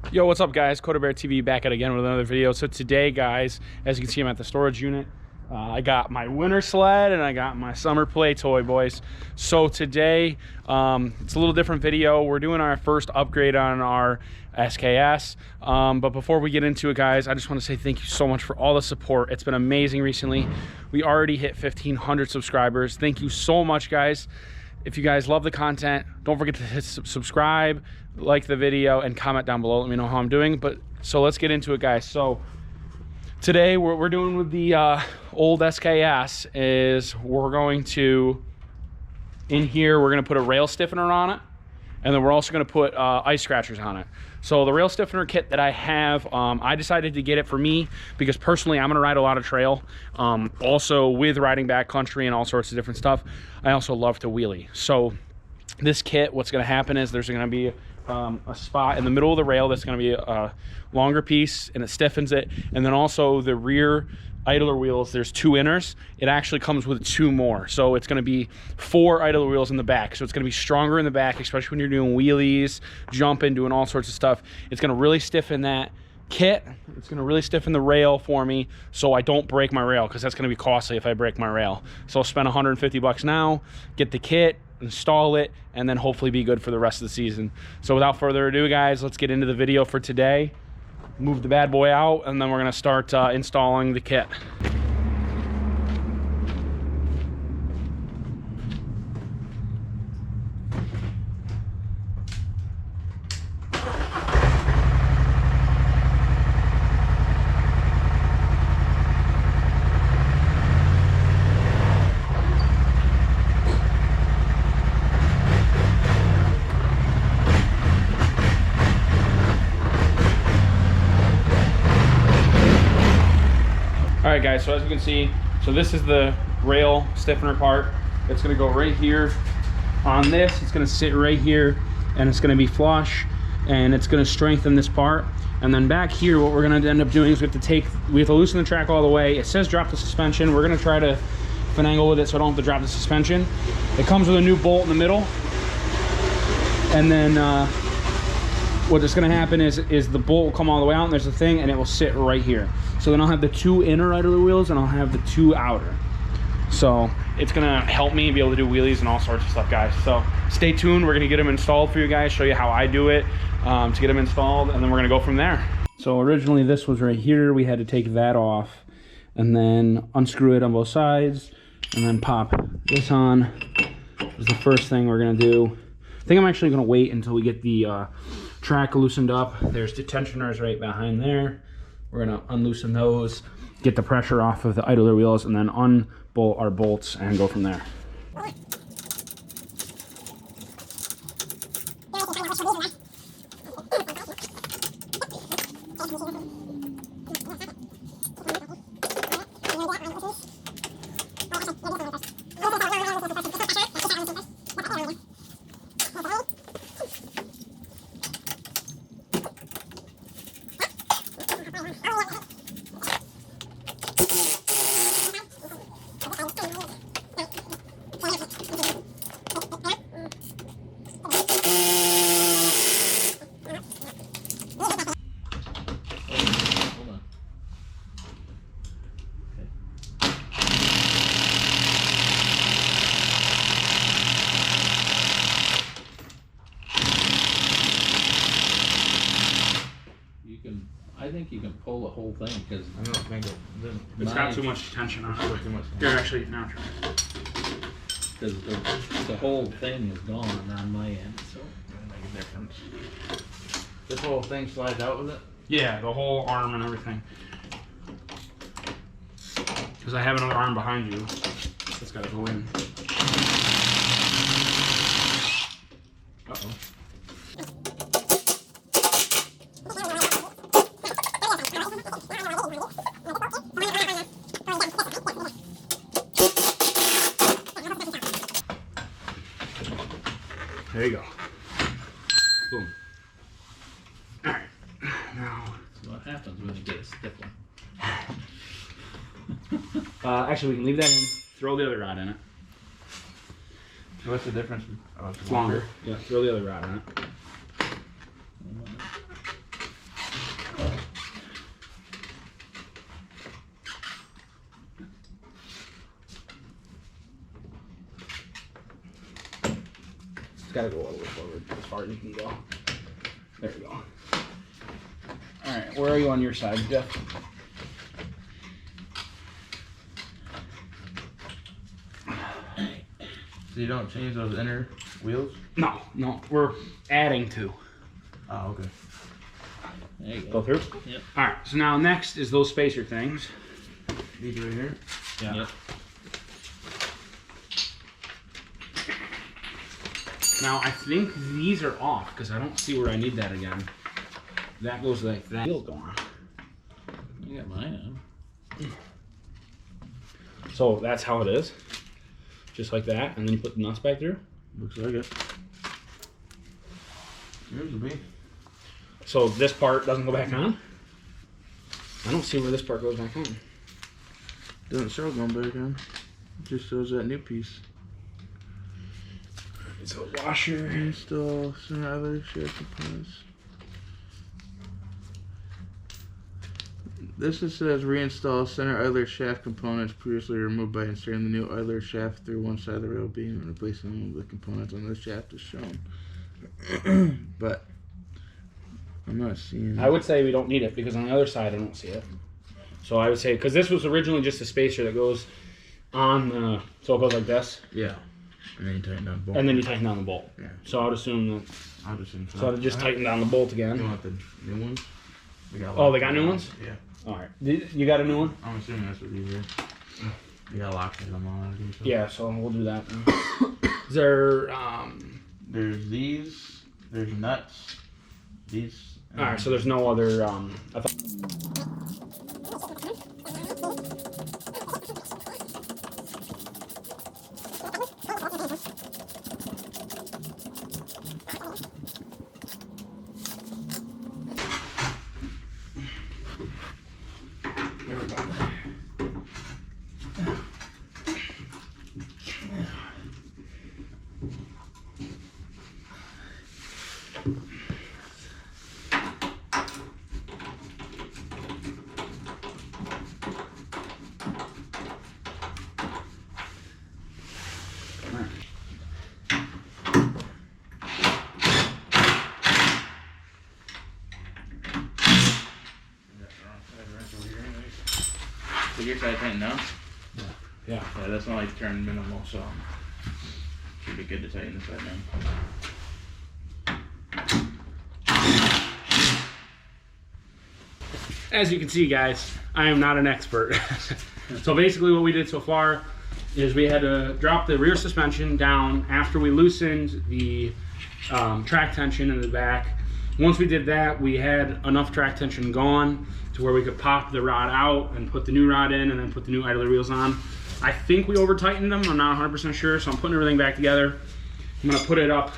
Yo, what's up guys? Bear TV back at again with another video. So today guys, as you can see, I'm at the storage unit. I got my winter sled and I got my summer play toy, boys. So today it's a little different video. We're doing our first upgrade on our SKS, but before we get into it guys, I just want to say thank you so much for all the support. It's been amazing recently. We already hit 1,500 subscribers. Thank you so much guys. If you guys love the content, don't forget to hit subscribe, like the video, and comment down below. Let me know how I'm doing. But so let's get into it guys. So today what we're doing with the old SKS is we're going to, in here, we're going to put a rail stiffener on it. And then we're also going to put ice scratchers on it. So the rail stiffener kit that I have, I decided to get it for me because personally I'm going to ride a lot of trail. Also with riding backcountry and all sorts of different stuff, I also love to wheelie. So this kit, what's going to happen is there's going to be a spot in the middle of the rail that's going to be a longer piece and it stiffens it. And then also the rear idler wheels, there's 2 inners. It actually comes with 2 more. So it's gonna be 4 idler wheels in the back. So it's gonna be stronger in the back, especially when you're doing wheelies, jumping, doing all sorts of stuff. It's gonna really stiffen that kit. It's gonna really stiffen the rail for me so I don't break my rail, because that's gonna be costly if I break my rail. So I'll spend 150 bucks now, get the kit, install it, and then hopefully be good for the rest of the season. So without further ado guys, let's get into the video for today. Move the bad boy out, and then we're gonna start installing the kit. All right guys, so as you can see, so this is the rail stiffener part. It's gonna go right here on this. It's gonna sit right here and it's gonna be flush and it's gonna strengthen this part. And then back here, what we're gonna end up doing is we have to loosen the track all the way. It says drop the suspension. We're gonna try to finagle with it so I don't have to drop the suspension. It comes with a new bolt in the middle. And then what's gonna happen is the bolt will come all the way out and there's a thing and it will sit right here. So then I'll have the 2 inner idler wheels and I'll have the 2 outer. So it's gonna help me be able to do wheelies and all sorts of stuff guys. So stay tuned, we're gonna get them installed for you guys, show you how I do it to get them installed, and then we're gonna go from there. So originally this was right here, we had to take that off and then unscrew it on both sides and then pop this on. This is the first thing we're gonna do. I think I'm actually gonna wait until we get the track loosened up. There's detentioners right behind there. We're gonna unloosen those, get the pressure off of the idler wheels, and then unbolt our bolts and go from there. I think you can pull the whole thing because I don't think it's got too much tension on it. Here, actually, now try it. Because the whole thing is gone on my end, so It's gonna make a difference. this whole thing slides out with it. Yeah, the whole arm and everything. Because I have another arm behind you. It's gotta go in. Uh-oh. There you go. Boom. All right. Now. So what happens when you get a stiff one? Actually, we can leave that in. Throw the other rod in it. What's the difference? Oh, it's longer. Yeah, throw the other rod in it. gotta go all the way forward as far as you can go. There we go. All right, where are you on your side, Jeff? So you don't change those inner wheels? No, we're adding to. Oh, okay. There you Go go. through? Yep. All right, so now next is those spacer things. These right here? Yeah. Yep. Now I think these are off because I don't see where I need that again. That goes like that. Wheels go on. You got mine on. So that's how it is. Just like that, and then you put the nuts back through. Looks like it. Here's the B. So this part doesn't go back on? I don't see where this part goes back on. Doesn't show going back on. It just shows that new piece. It's a washer. Install some other shared components. This just says reinstall center idler shaft components previously removed by inserting the new idler shaft through one side of the rail beam and replacing them with the components on the shaft as shown. But I'm not seeing. I would say we don't need it because on the other side I don't see it. So I would say, because this was originally just a spacer that goes on the, so it goes like this. Yeah. And then you tighten down the bolt. And then you tighten down the bolt. Yeah. So I would assume that, I'll just install. so to just tighten down the bolt You again. want the new ones? Oh, they got new ones? Yeah. All right. You got a new one? I'm assuming that's what these are. You got locks in them on. Yeah, so we'll do that. Is there, There's these. There's nuts. These. all right, so there's no other, I thought. There we go. So your side tighten down? Yeah. Yeah, that's only turned minimal, so should be good to tighten this side down. As you can see, guys, I am not an expert. So basically what we did so far is we had to drop the rear suspension down after we loosened the track tension in the back. Once we did that, we had enough track tension gone to where we could pop the rod out and put the new rod in and then put the new idler wheels on. I think we over tightened them. I'm not 100% sure, so I'm putting everything back together. I'm gonna put it up.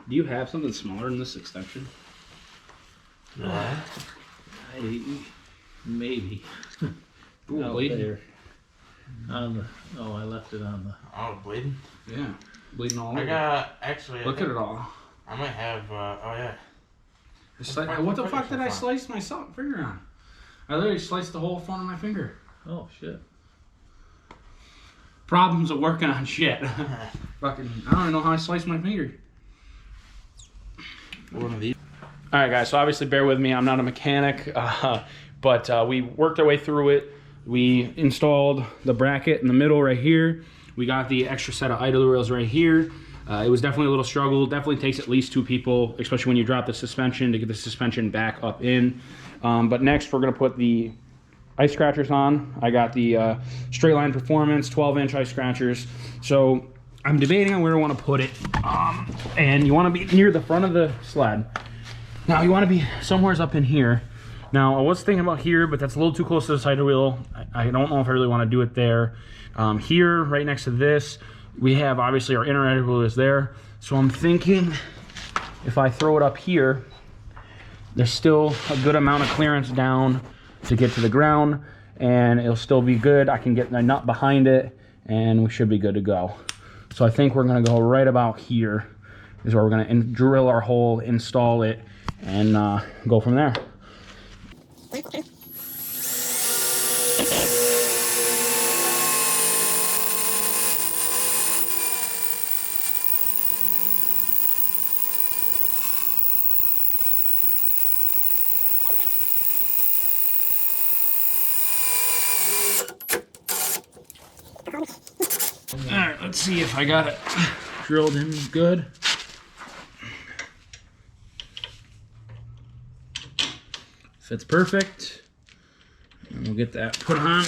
Do you have something smaller than this extension? Maybe. Ooh, Out bleeding. there. On the, oh, I left it on the. Oh, bleeding? Yeah, bleeding all I over. got, actually, Look at it all. I might have, oh yeah. What the fuck did I slice my finger on? I literally sliced the whole front of my finger. Oh shit. Problems of working on shit. Fucking, I don't even know how I sliced my finger. One of these. All right, guys, so obviously bear with me. I'm not a mechanic, but we worked our way through it. We installed the bracket in the middle right here. We got the extra set of idler wheels right here. It was definitely a little struggle. Definitely takes at least 2 people, especially when you drop the suspension, to get the suspension back up in. But next, we're gonna put the ice scratchers on. I got the Straight Line Performance 12-inch ice scratchers. So I'm debating on where I want to put it. And you want to be near the front of the sled. Now you want to be somewhere up in here. Now I was thinking about here, but that's a little too close to the cider wheel. I don't know if I really want to do it there. Here, right next to this, we have obviously our inner idler wheel is there. So I'm thinking if I throw it up here, there's still a good amount of clearance down to get to the ground, and it'll still be good. I can get the nut behind it, and we should be good to go. So I think we're gonna go right about here is where we're gonna drill our hole, install it, and go from there. All right, let's see if I got it drilled in good. Fits perfect. And we'll get that put on.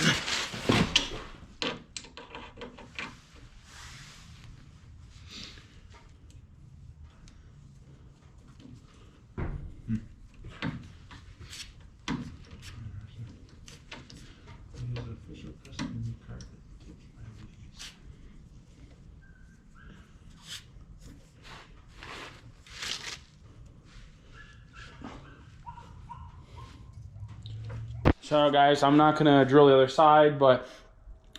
So guys, I'm not gonna drill the other side, but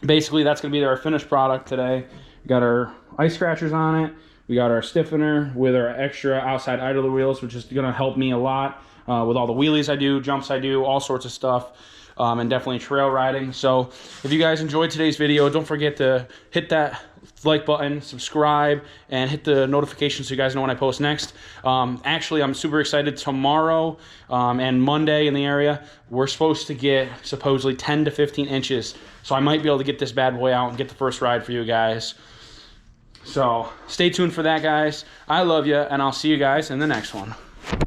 basically that's gonna be our finished product today. We got our ice scratchers on it. We got our stiffener with our extra outside idler wheels, which is gonna help me a lot with all the wheelies I do, jumps I do, all sorts of stuff, and definitely trail riding. So if you guys enjoyed today's video, don't forget to hit that like button, subscribe, and hit the notifications so you guys know when I post next. Actually, I'm super excited. Tomorrow and Monday in the area, we're supposed to get supposedly 10 to 15 inches. So I might be able to get this bad boy out and get the first ride for you guys. So stay tuned for that, guys. I love you, and I'll see you guys in the next one.